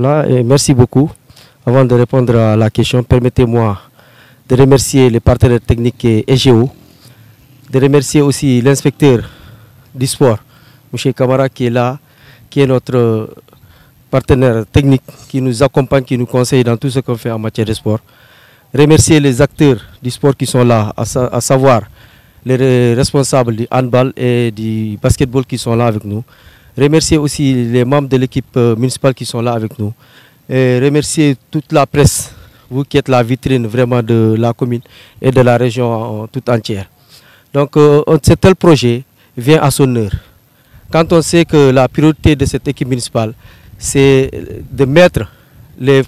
Voilà, et merci beaucoup. Avant de répondre à la question, permettez-moi de remercier les partenaires techniques et EGO, de remercier aussi l'inspecteur du sport, M. Kamara, qui est là, qui est notre partenaire technique, qui nous accompagne, qui nous conseille dans tout ce qu'on fait en matière de sport. Remercier les acteurs du sport qui sont là, à savoir les responsables du handball et du basketball qui sont là avec nous. Remercier aussi les membres de l'équipe municipale qui sont là avec nous. Et remercier toute la presse, vous qui êtes la vitrine vraiment de la commune et de la région toute entière. Donc ce tel projet vient à son heure. Quand on sait que la priorité de cette équipe municipale, c'est de mettre les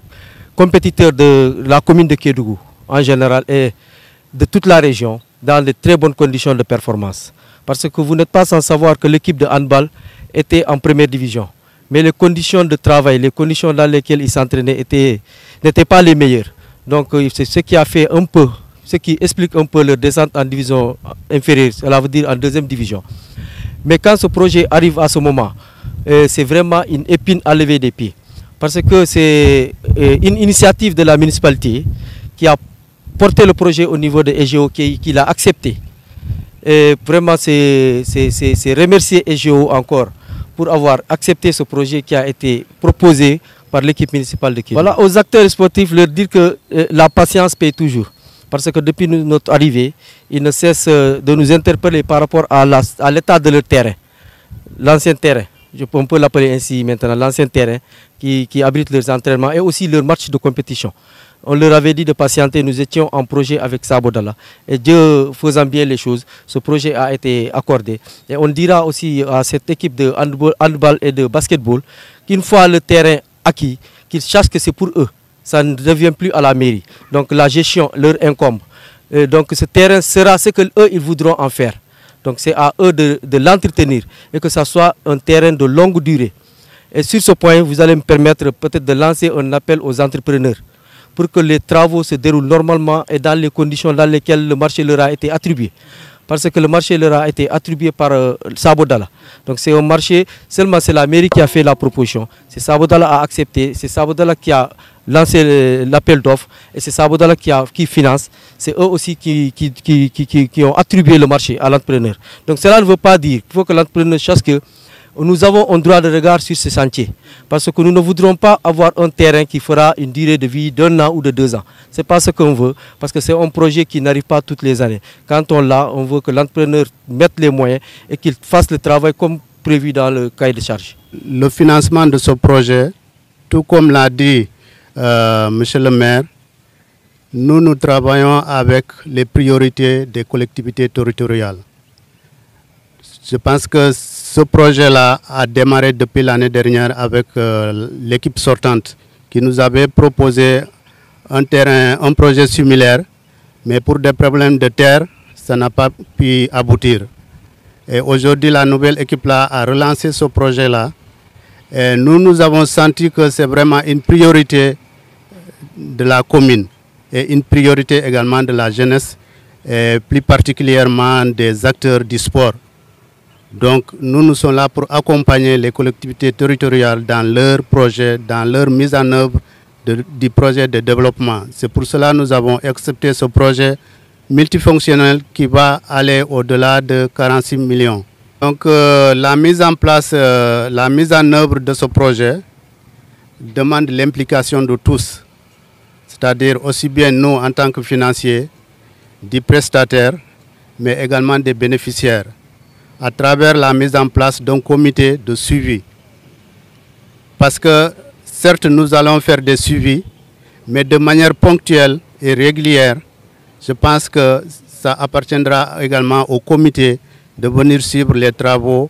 compétiteurs de la commune de Kédougou en général et de toute la région dans de très bonnes conditions de performance. Parce que vous n'êtes pas sans savoir que l'équipe de handball était en première division. Mais les conditions de travail, les conditions dans lesquelles ils s'entraînaient n'étaient pas les meilleures. Donc c'est ce qui a fait un peu, ce qui explique un peu leur descente en division inférieure, cela veut dire en deuxième division. Mais quand ce projet arrive à ce moment, c'est vraiment une épine à lever des pieds. Parce que c'est une initiative de la municipalité qui a porté le projet au niveau de EGO, qui l'a accepté. Et vraiment, c'est remercier EGO encore pour avoir accepté ce projet qui a été proposé par l'équipe municipale de Kédougou. Voilà, aux acteurs sportifs, leur dire que la patience paye toujours. Parce que depuis notre arrivée, ils ne cessent de nous interpeller par rapport à l'état de leur terrain, l'ancien terrain. On peut l'appeler ainsi maintenant, l'ancien terrain qui abrite leurs entraînements et aussi leurs matchs de compétition. On leur avait dit de patienter, nous étions en projet avec Sabodala. Et Dieu faisant bien les choses, ce projet a été accordé. Et on dira aussi à cette équipe de handball et de basketball qu'une fois le terrain acquis, qu'ils sachent que c'est pour eux. Ça ne revient plus à la mairie. Donc la gestion leur incombe. Et donc ce terrain sera ce qu'eux, ils voudront en faire. Donc c'est à eux de l'entretenir et que ça soit un terrain de longue durée. Et sur ce point, vous allez me permettre peut-être de lancer un appel aux entrepreneurs pour que les travaux se déroulent normalement et dans les conditions dans lesquelles le marché leur a été attribué. Parce que le marché leur a été attribué par Sabodala. Donc c'est un marché, seulement c'est la mairie qui a fait la proposition. C'est Sabodala a accepté, c'est Sabodala qui a lancé l'appel d'offres et c'est Sabodala qui finance. C'est eux aussi qui ont attribué le marché à l'entrepreneur. Donc cela ne veut pas dire qu'il faut que l'entrepreneur sache que nous avons un droit de regard sur ce chantier. Parce que nous ne voudrons pas avoir un terrain qui fera une durée de vie d'1 an ou de 2 ans. Ce n'est pas ce qu'on veut, parce que c'est un projet qui n'arrive pas toutes les années. Quand on l'a, on veut que l'entrepreneur mette les moyens et qu'il fasse le travail comme prévu dans le cahier de charge. Le financement de ce projet, tout comme l'a dit Monsieur le maire, nous travaillons avec les priorités des collectivités territoriales. Je pense que ce projet-là a démarré depuis l'année dernière avec l'équipe sortante qui nous avait proposé un projet similaire, mais pour des problèmes de terre, ça n'a pas pu aboutir. Et aujourd'hui, la nouvelle équipe-là a relancé ce projet-là. Et nous avons senti que c'est vraiment une priorité de la commune et une priorité également de la jeunesse, et plus particulièrement des acteurs du sport. Donc nous sommes là pour accompagner les collectivités territoriales dans leur projet, dans leur mise en œuvre du projet de développement. C'est pour cela que nous avons accepté ce projet multifonctionnel qui va aller au-delà de 46 millions. Donc la mise en place, la mise en œuvre de ce projet demande l'implication de tous. C'est-à-dire aussi bien nous en tant que financiers, des prestataires, mais également des bénéficiaires, à travers la mise en place d'un comité de suivi. Parce que certes, nous allons faire des suivis, mais de manière ponctuelle et régulière. Je pense que ça appartiendra également au comité de venir suivre les travaux,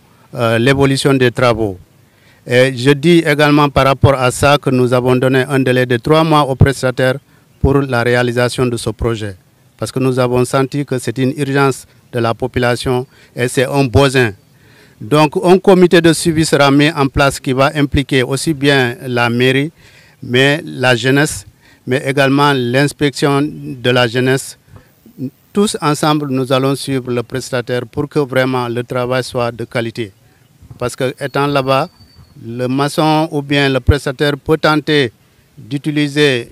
l'évolution des travaux. Et je dis également par rapport à ça que nous avons donné un délai de 3 mois aux prestataires pour la réalisation de ce projet. Parce que nous avons senti que c'est une urgence de la population et c'est un besoin. Donc un comité de suivi sera mis en place qui va impliquer aussi bien la mairie, mais la jeunesse, mais également l'inspection de la jeunesse. Tous ensemble, nous allons suivre le prestataire pour que vraiment le travail soit de qualité. Parce que étant là-bas, le maçon ou bien le prestataire peut tenter d'utiliser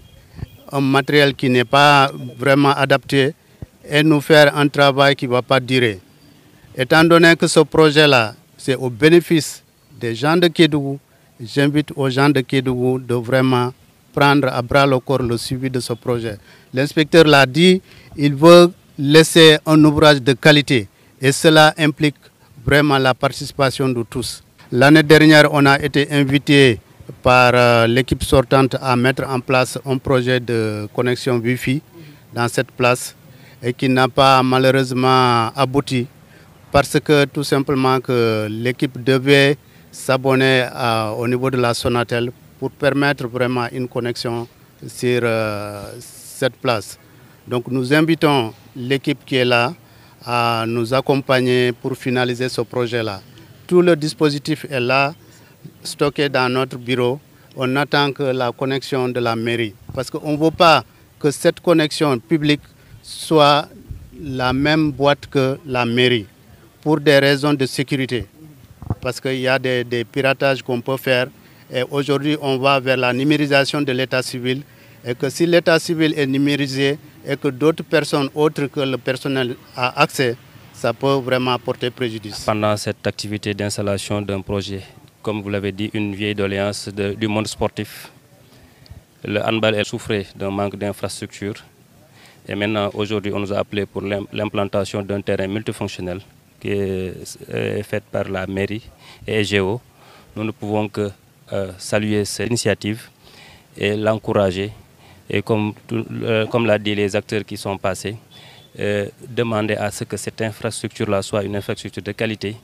un matériel qui n'est pas vraiment adapté et nous faire un travail qui ne va pas durer. Étant donné que ce projet-là, c'est au bénéfice des gens de Kédougou, j'invite aux gens de Kédougou de vraiment prendre à bras le corps le suivi de ce projet. L'inspecteur l'a dit, il veut laisser un ouvrage de qualité et cela implique vraiment la participation de tous. L'année dernière, on a été invité par l'équipe sortante à mettre en place un projet de connexion Wi-Fi dans cette place et qui n'a pas malheureusement abouti parce que tout simplement que l'équipe devait s'abonner au niveau de la Sonatel pour permettre vraiment une connexion sur cette place. Donc nous invitons l'équipe qui est là à nous accompagner pour finaliser ce projet-là. Tout le dispositif est là, stocké dans notre bureau. On attend que la connexion de la mairie. Parce qu'on ne veut pas que cette connexion publique soit la même boîte que la mairie, pour des raisons de sécurité. Parce qu'il y a des piratages qu'on peut faire. Et aujourd'hui, on va vers la numérisation de l'état civil. Et que si l'état civil est numérisé et que d'autres personnes autres que le personnel a accès, ça peut vraiment porter préjudice. Pendant cette activité d'installation d'un projet, comme vous l'avez dit, une vieille doléance du monde sportif, le handball souffrait d'un manque d'infrastructure. Et maintenant, aujourd'hui, on nous a appelé pour l'implantation d'un terrain multifonctionnel qui est fait par la mairie et EGO. Nous ne pouvons que saluer cette initiative et l'encourager. Et comme l'a dit les acteurs qui sont passés, demander à ce que cette infrastructure-là soit une infrastructure de qualité,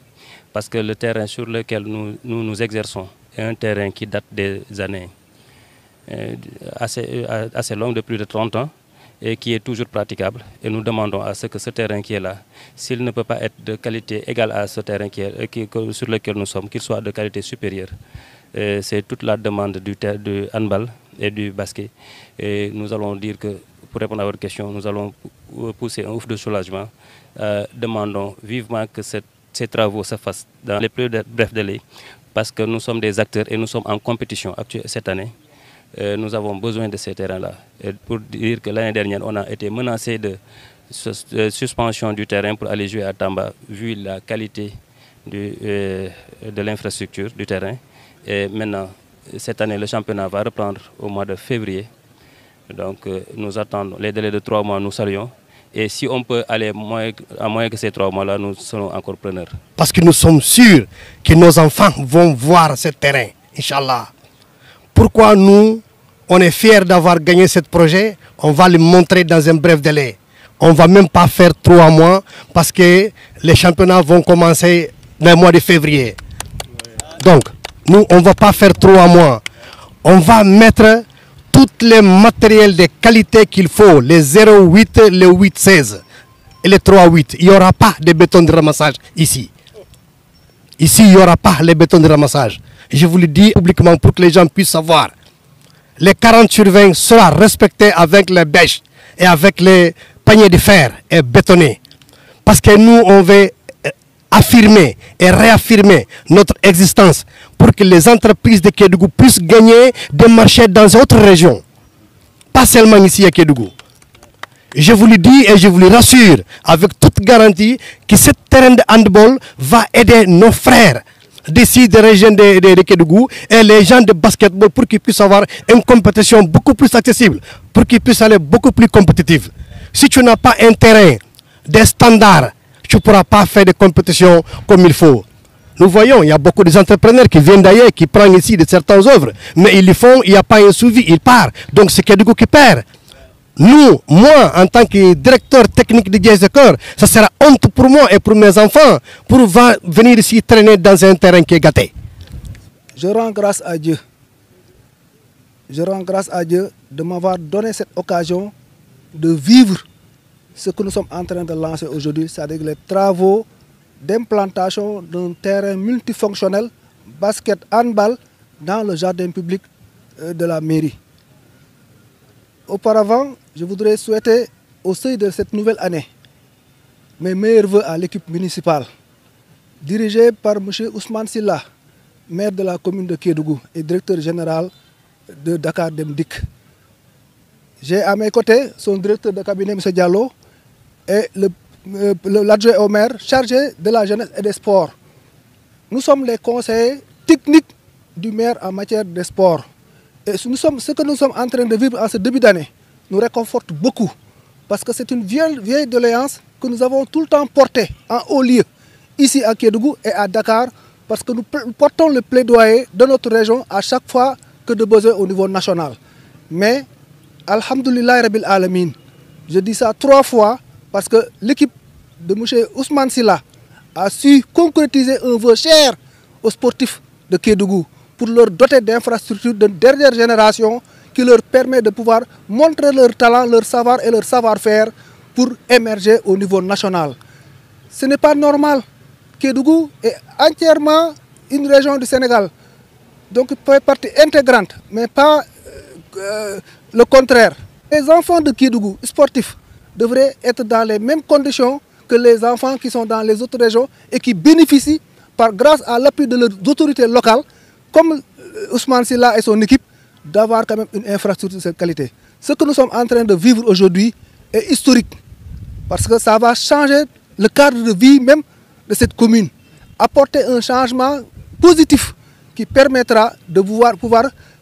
parce que le terrain sur lequel nous exerçons est un terrain qui date des années assez longues, de plus de 30 ans, et qui est toujours praticable. Et nous demandons à ce que ce terrain qui est là, s'il ne peut pas être de qualité égale à ce terrain sur lequel nous sommes, qu'il soit de qualité supérieure. C'est toute la demande du handball et du basket. Et nous allons dire que, pour répondre à votre question, nous allons pousser un ouf de soulagement. Demandons vivement que ces travaux se fassent dans les plus brefs délais, parce que nous sommes des acteurs et nous sommes en compétition cette année. Nous avons besoin de ces terrains-là. Pour dire que l'année dernière, on a été menacé de suspension du terrain pour aller jouer à Tamba, vu la qualité de l'infrastructure du terrain. Et maintenant, cette année, le championnat va reprendre au mois de février. Donc nous attendons les délais de 3 mois, nous saluons. Et si on peut aller à moins que ces 3 mois-là, nous serons encore preneurs. Parce que nous sommes sûrs que nos enfants vont voir ce terrain, Inch'Allah. Pourquoi nous, on est fiers d'avoir gagné ce projet? On va le montrer dans un bref délai. On ne va même pas faire 3 mois parce que les championnats vont commencer dans le mois de février. Donc, nous, on ne va pas faire 3 mois. On va mettre tous les matériels de qualité qu'il faut, les 0,8, les 8,16 et les 3,8. Il n'y aura pas de béton de ramassage ici. Ici, il n'y aura pas les bétons de ramassage. Je vous le dis publiquement pour que les gens puissent savoir. Les 40/20 sera respecté avec les bêches et avec les paniers de fer et bétonnés. Parce que nous, on veut affirmer et réaffirmer notre existence pour que les entreprises de Kédougou puissent gagner des marchés dans d'autres régions. Pas seulement ici à Kédougou. Je vous le dis et je vous le rassure avec toute garantie que ce terrain de handball va aider nos frères d'ici des régions de Kédougou et les gens de basketball pour qu'ils puissent avoir une compétition beaucoup plus accessible, pour qu'ils puissent aller beaucoup plus compétitifs. Si tu n'as pas un terrain, des standards, tu ne pourras pas faire des compétitions comme il faut. Nous voyons, il y a beaucoup d'entrepreneurs qui viennent d'ailleurs, qui prennent ici de certaines œuvres, mais ils le font, il n'y a pas un suivi, ils partent. Donc c'est Kédougou qui perd. Nous, moi, en tant que directeur technique de Dièse de Cœur, ça sera honte pour moi et pour mes enfants pour venir ici traîner dans un terrain qui est gâté. Je rends grâce à Dieu. Je rends grâce à Dieu de m'avoir donné cette occasion de vivre ce que nous sommes en train de lancer aujourd'hui, c'est-à-dire les travaux d'implantation d'un terrain multifonctionnel, basket, handball, dans le jardin public de la mairie. Auparavant, je voudrais souhaiter au seuil de cette nouvelle année mes meilleurs vœux à l'équipe municipale, dirigée par M. Ousmane Silla, maire de la commune de Kédougou et directeur général de Dakar Dem Dikk. J'ai à mes côtés son directeur de cabinet, M. Diallo, et l'adjoint au maire chargé de la jeunesse et des sports. Nous sommes les conseillers techniques du maire en matière de sport. Et ce que nous sommes en train de vivre en ce début d'année nous réconforte beaucoup. Parce que c'est une vieille doléance que nous avons tout le temps portée en haut lieu, ici à Kédougou et à Dakar, parce que nous portons le plaidoyer de notre région à chaque fois que de besoin au niveau national. Mais, alhamdoulilah Rabbil Alamin, je dis ça 3 fois, parce que l'équipe de M. Ousmane Silla a su concrétiser un vœu cher aux sportifs de Kédougou pour leur doter d'infrastructures de dernière génération qui leur permet de pouvoir montrer leur talent, leur savoir et leur savoir-faire pour émerger au niveau national. Ce n'est pas normal. Kédougou est entièrement une région du Sénégal, donc il fait partie intégrante, mais pas le contraire. Les enfants de Kédougou, sportifs, devraient être dans les mêmes conditions que les enfants qui sont dans les autres régions et qui bénéficient, grâce à l'appui de leurs autorités locales, comme Ousmane Silla et son équipe, d'avoir quand même une infrastructure de cette qualité. Ce que nous sommes en train de vivre aujourd'hui est historique, parce que ça va changer le cadre de vie même de cette commune, apporter un changement positif qui permettra de pouvoir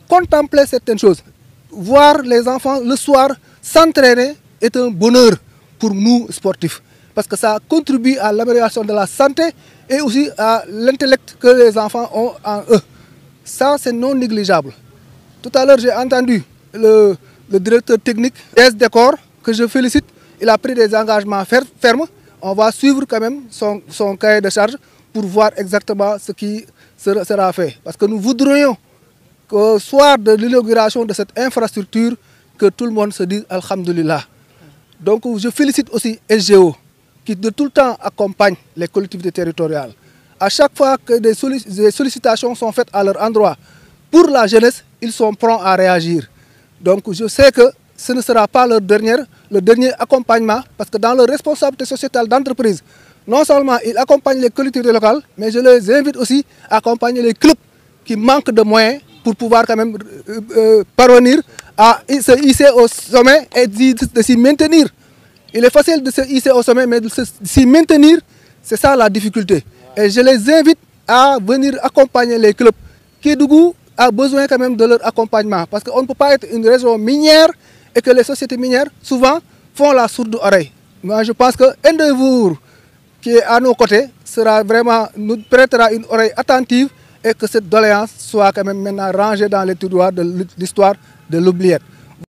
contempler certaines choses. Voir les enfants le soir s'entraîner est un bonheur pour nous sportifs, parce que ça contribue à l'amélioration de la santé et aussi à l'intellect que les enfants ont en eux. Ça, c'est non négligeable. Tout à l'heure, j'ai entendu le directeur technique des décors, que je félicite. Il a pris des engagements fermes. On va suivre quand même son cahier de charge pour voir exactement ce qui sera fait. Parce que nous voudrions qu'au soir de l'inauguration de cette infrastructure, que tout le monde se dise Alhamdulillah. Donc je félicite aussi SGO, qui de tout le temps accompagne les collectivités territoriales. À chaque fois que des sollicitations sont faites à leur endroit pour la jeunesse, ils sont prompts à réagir. Donc je sais que ce ne sera pas le dernier accompagnement, parce que dans leur responsabilité sociétale d'entreprise, non seulement ils accompagnent les collectivités locales, mais je les invite aussi à accompagner les clubs qui manquent de moyens pour pouvoir quand même parvenir à se hisser au sommet et de s'y maintenir. Il est facile de se hisser au sommet, mais de s'y maintenir, c'est ça la difficulté. Et je les invite à venir accompagner les clubs. Kédougou a besoin quand même de leur accompagnement, parce qu'on ne peut pas être une région minière et que les sociétés minières, souvent, font la sourde oreille. Moi, je pense que Endeavour, qui est à nos côtés, nous prêtera une oreille attentive et que cette doléance soit quand même maintenant rangée dans les tiroirs de l'histoire de l'oubliette.